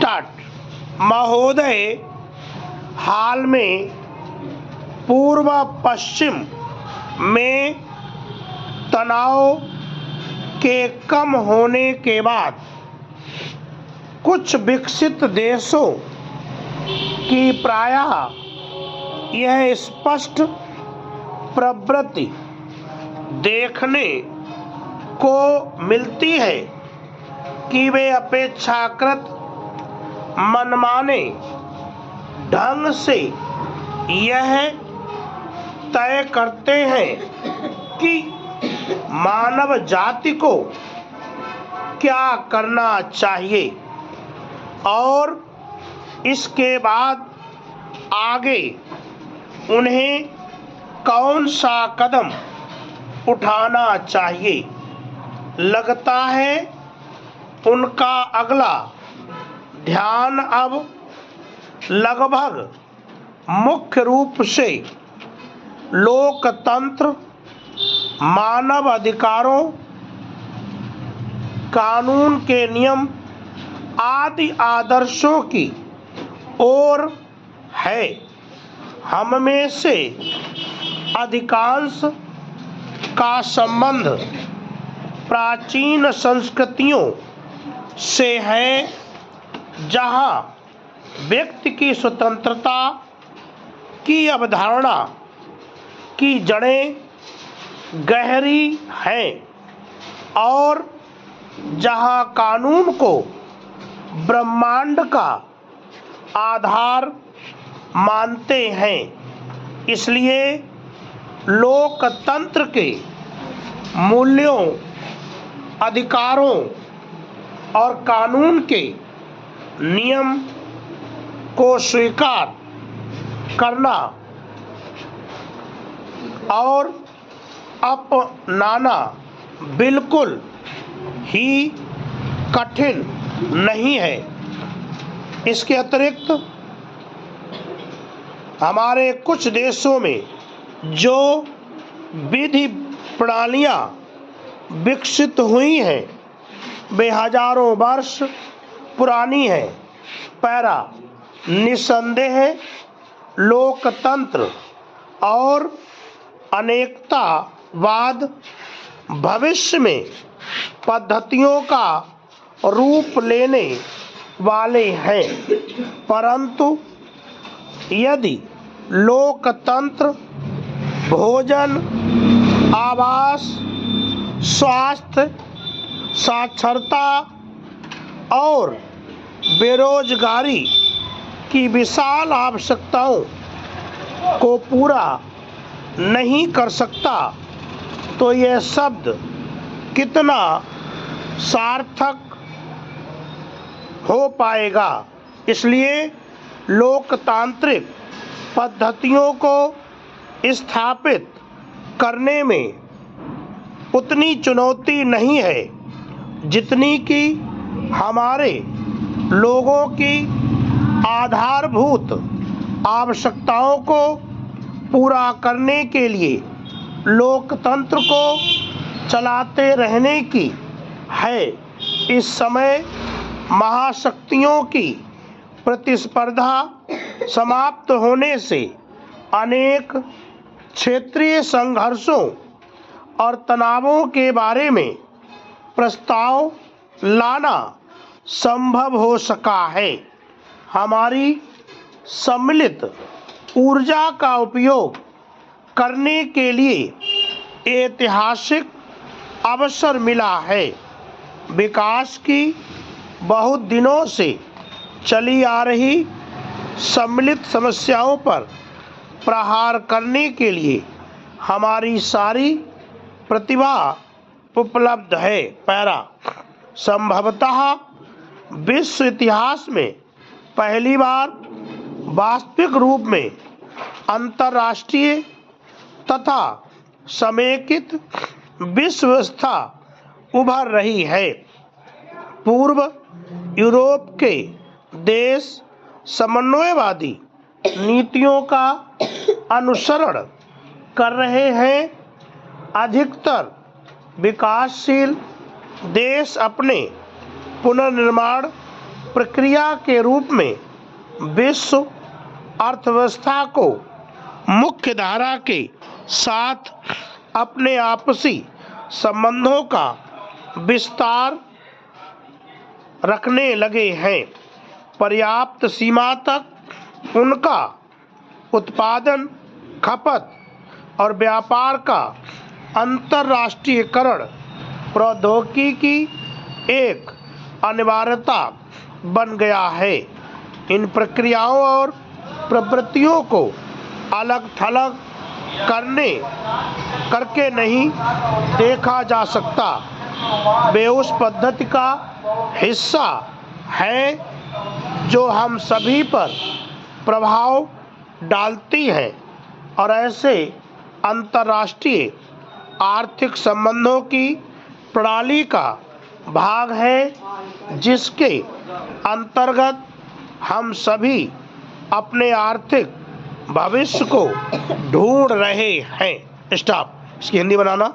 Start. महोदय, हाल में पूर्व पश्चिम में तनाव के कम होने के बाद कुछ विकसित देशों की प्रायः यह स्पष्ट प्रवृत्ति देखने को मिलती है कि वे अपेक्षाकृत मनमाने ढंग से यह तय करते हैं कि मानव जाति को क्या करना चाहिए और इसके बाद आगे उन्हें कौन सा कदम उठाना चाहिए। लगता है उनका अगला ध्यान अब लगभग मुख्य रूप से लोकतंत्र, मानव अधिकारों, कानून के नियम आदि आदर्शों की ओर है। हम में से अधिकांश का संबंध प्राचीन संस्कृतियों से है, जहाँ व्यक्ति की स्वतंत्रता की अवधारणा की जड़ें गहरी हैं और जहाँ कानून को ब्रह्मांड का आधार मानते हैं। इसलिए लोकतंत्र के मूल्यों, अधिकारों और कानून के नियम को स्वीकार करना और अपनाना बिल्कुल ही कठिन नहीं है। इसके अतिरिक्त हमारे कुछ देशों में जो विधि प्रणालियाँ विकसित हुई हैं वे हजारों वर्ष पुरानी है। पैरा निसंदेह लोकतंत्र और अनेकतावाद भविष्य में पद्धतियों का रूप लेने वाले हैं, परंतु यदि लोकतंत्र भोजन, आवास, स्वास्थ्य, साक्षरता और बेरोजगारी की विशाल आवश्यकताओं को पूरा नहीं कर सकता तो यह शब्द कितना सार्थक हो पाएगा। इसलिए लोकतांत्रिक पद्धतियों को स्थापित करने में उतनी चुनौती नहीं है जितनी कि हमारे लोगों की आधारभूत आवश्यकताओं को पूरा करने के लिए लोकतंत्र को चलाते रहने की है। इस समय महाशक्तियों की प्रतिस्पर्धा समाप्त होने से अनेक क्षेत्रीय संघर्षों और तनावों के बारे में प्रस्ताव लाना संभव हो सका है। हमारी सम्मिलित ऊर्जा का उपयोग करने के लिए ऐतिहासिक अवसर मिला है। विकास की बहुत दिनों से चली आ रही सम्मिलित समस्याओं पर प्रहार करने के लिए हमारी सारी प्रतिभा उपलब्ध है। पैरा संभवतः विश्व इतिहास में पहली बार वास्तविक रूप में अंतर्राष्ट्रीय तथा समेकित विश्व व्यवस्था उभर रही है। पूर्व यूरोप के देश समन्वयवादी नीतियों का अनुसरण कर रहे हैं। अधिकतर विकासशील देश अपने पुनर्निर्माण प्रक्रिया के रूप में विश्व अर्थव्यवस्था को मुख्य धारा के साथ अपने आपसी संबंधों का विस्तार रखने लगे हैं। पर्याप्त सीमा तक उनका उत्पादन, खपत और व्यापार का अंतर्राष्ट्रीयकरण प्रौद्योगिकी की एक अनिवार्यता बन गया है। इन प्रक्रियाओं और प्रवृत्तियों को अलग थलग करके नहीं देखा जा सकता। वे उस पद्धति का हिस्सा हैं जो हम सभी पर प्रभाव डालती है और ऐसे अंतर्राष्ट्रीय आर्थिक संबंधों की प्रणाली का भाग है जिसके अंतर्गत हम सभी अपने आर्थिक भविष्य को ढूंढ रहे हैं। स्टॉप। इसकी हिंदी बनाना।